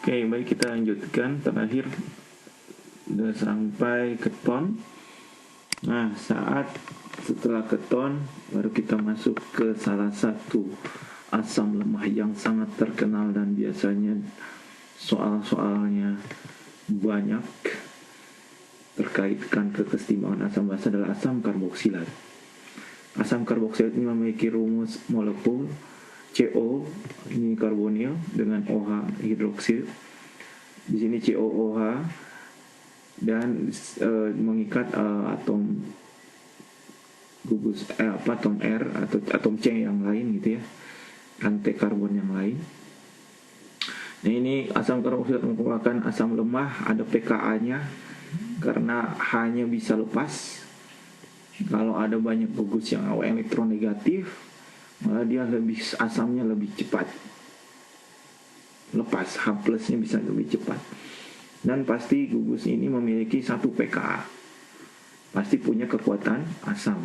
Oke, baik, kita lanjutkan. Terakhir udah sampai keton. Nah, setelah keton baru kita masuk ke salah satu asam lemah yang sangat terkenal dan biasanya soal-soalnya banyak terkaitkan kesetimbangan asam basa adalah asam karboksilat. Asam karboksilat ini memiliki rumus molekul CO, ini karbonil, dengan OH hidroksil. Di sini COOH dan mengikat atom gugus atom R atau atom C yang lain gitu ya, rantai karbon yang lain. Nah, ini asam karboksilat merupakan asam lemah, ada pKa-nya karena hanya bisa lepas. Kalau ada banyak gugus yang elektronegatif, malah dia asamnya lebih cepat lepas, H plusnya bisa lebih cepat. Dan pasti gugus ini memiliki 1 pKa, pasti punya kekuatan asam.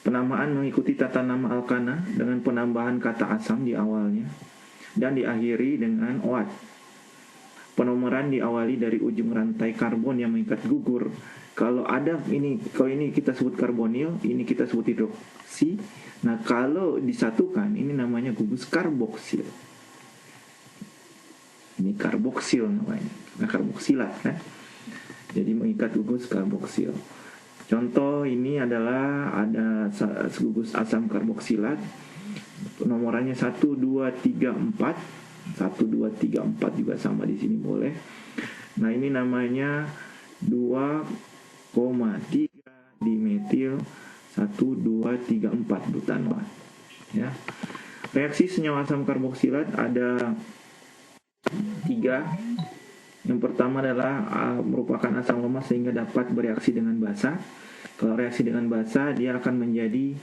Penamaan mengikuti tata nama alkana dengan penambahan kata asam di awalnya dan diakhiri dengan OAT. Penomoran diawali dari ujung rantai karbon yang mengikat gugur. Kalau ini kita sebut karbonil, ini kita sebut hidroksi. Nah, kalau disatukan ini namanya gugus karboksil. Ini karboksil namanya, nah, karboksilat kan. Jadi mengikat gugus karboksil. Contoh ini adalah ada gugus asam karboksilat. Nomorannya 1, 2, 3, 4. 1, 2, 3, 4 juga sama di sini boleh. Nah, ini namanya 2,3 dimetil 1, 2, 3, 4 butanol. Ya. Reaksi senyawa asam karboksilat ada 3. Yang pertama adalah merupakan asam lemah sehingga dapat bereaksi dengan basa. Kalau reaksi dengan basa, dia akan menjadi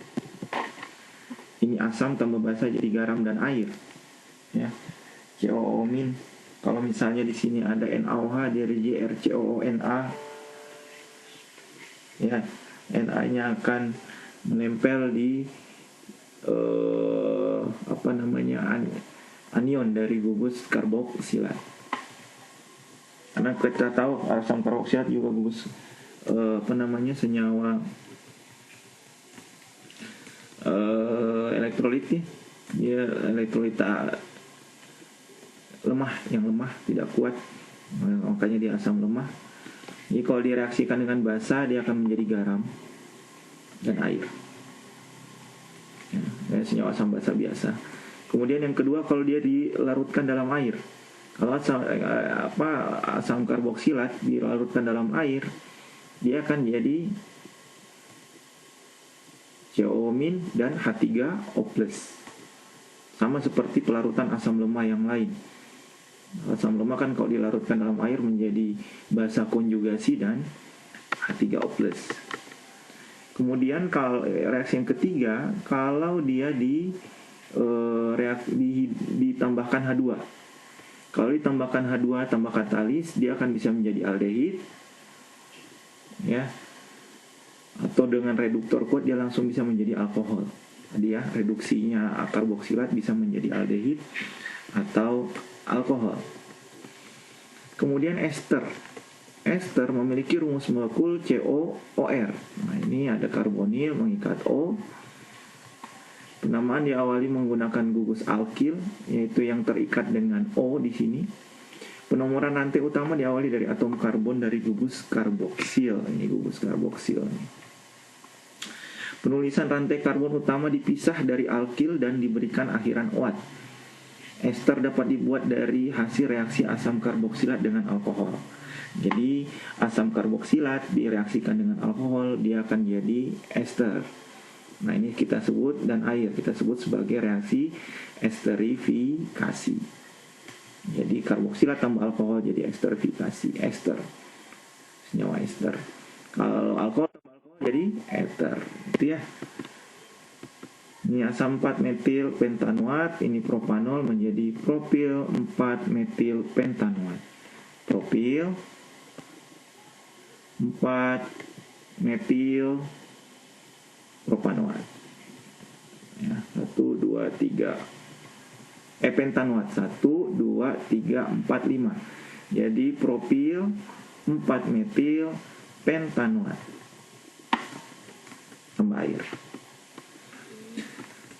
ini asam tambah basa jadi garam dan air. Ya. COO-. Kalau misalnya di sini ada NaOH, dia jadi RCOONA. Ya, Na-nya akan menempel di anion dari gugus karboksilat. Karena kita tahu asam karboksilat juga gugus senyawa elektrolit ya, elektrolit lemah, yang lemah tidak kuat, makanya dia asam lemah. Jadi kalau direaksikan dengan basa, dia akan menjadi garam dan air. Ya, senyawa asam basa biasa. Kemudian yang kedua, kalau dia dilarutkan dalam air. Kalau asam karboksilat dilarutkan dalam air, dia akan jadi CO- dan H3O+. Sama seperti pelarutan asam lemah yang lain. Asam lemah kan kalau dilarutkan dalam air menjadi basa konjugasi dan H3O+. Kemudian kalau reaksi yang ketiga, kalau dia ditambahkan H2. Kalau ditambahkan H2 tambah katalis, dia akan bisa menjadi aldehid. Ya. Atau dengan reduktor kuat dia langsung bisa menjadi alkohol. Tadi ya, reduksinya karboksilat bisa menjadi aldehid atau alkohol. Kemudian ester. Ester memiliki rumus molekul COOR. Nah, ini ada karbonil mengikat O. Penamaan diawali menggunakan gugus alkil, yaitu yang terikat dengan O di sini. Penomoran rantai utama diawali dari atom karbon dari gugus karboksil. Ini gugus karboksil. Penulisan rantai karbon utama dipisah dari alkil dan diberikan akhiran OAT. Ester dapat dibuat dari hasil reaksi asam karboksilat dengan alkohol. Jadi asam karboksilat direaksikan dengan alkohol, dia akan jadi ester. Nah, ini kita sebut, dan air kita sebut sebagai reaksi esterifikasi. Jadi karboksilat tambah alkohol jadi esterifikasi, ester, senyawa ester. Kalau alkohol tambah alkohol jadi ether, gitu ya. Ini asam 4-metil pentanoat, ini propanol menjadi propil 4-metil pentanoat. Propil 4-metil propanoat. Ya, 1, 2, 3. Pentanoat 1, 2, 2, 3, 4, 5. Jadi propil 4 metil pentanoat tambah air.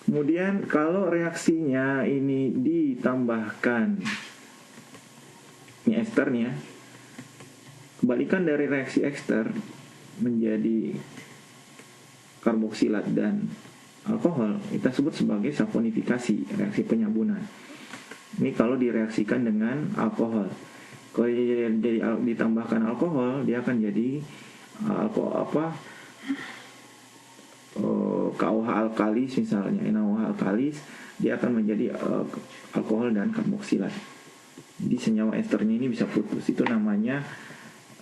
Kemudian kalau reaksinya ini ditambahkan ini ester nih ya, kebalikan dari reaksi ester menjadi karboksilat dan alkohol, kita sebut sebagai saponifikasi, reaksi penyabunan. Ini kalau direaksikan dengan alkohol. Kalau jadi ditambahkan alkohol, dia akan jadi KOH alkalis misalnya, NaOH alkalis, dia akan menjadi alkohol dan karboksilat. Jadi senyawa esternya ini bisa putus. Itu namanya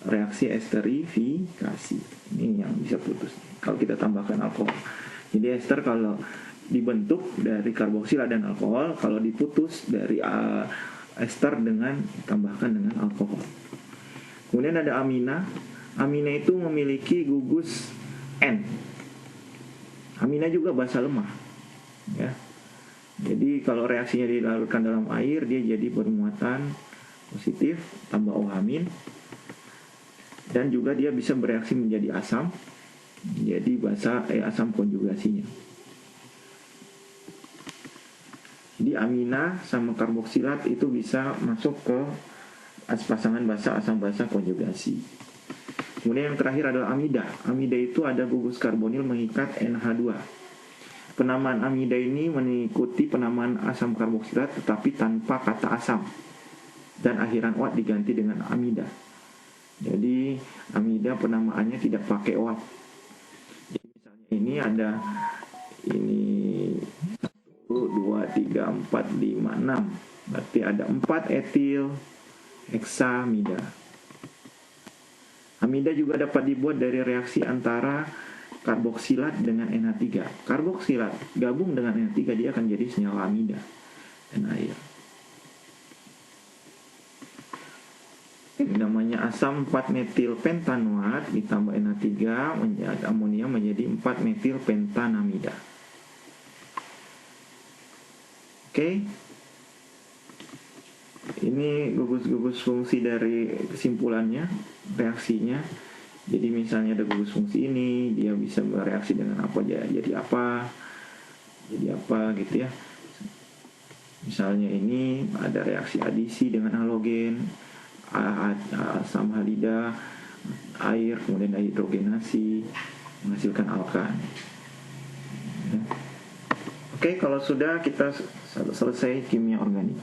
reaksi esterifikasi. Ini yang bisa putus kalau kita tambahkan alkohol. Jadi ester kalau dibentuk dari karboksilat dan alkohol, kalau diputus dari ester dengan ditambahkan dengan alkohol. Kemudian ada amina. Amina itu memiliki gugus N. Amina juga basa lemah, ya. Jadi kalau reaksinya dilarutkan dalam air, dia jadi bermuatan positif tambah OH-, dan juga dia bisa bereaksi menjadi asam, jadi asam konjugasinya. Jadi amina sama karboksilat itu bisa masuk ke pasangan basa asam basa konjugasi. Kemudian yang terakhir adalah amida. Amida itu ada gugus karbonil mengikat NH2. Penamaan amida ini mengikuti penamaan asam karboksilat tetapi tanpa kata asam, dan akhiran OAT diganti dengan amida. Jadi amida penamaannya tidak pakai OAT. Jadi misalnya ini ada 1, 2, 3, 4, 5, 6. Berarti ada 4 etil heksamida. Amida juga dapat dibuat dari reaksi antara karboksilat dengan NH3. Karboksilat gabung dengan NH3, dia akan jadi senyawa amida dan air. Ini namanya asam 4 metil pentanoat ditambah NH3 menjadi amonium menjadi 4 metil pentanamida. Oke. Ini gugus-gugus fungsi dari kesimpulannya, reaksinya. Jadi misalnya ada gugus fungsi ini, dia bisa bereaksi dengan apa, jadi apa gitu ya. Misalnya ini ada reaksi adisi dengan halogen, asam halida, air, kemudian hidrogenasi menghasilkan alkan. Oke, kalau sudah kita selesai kimia organik.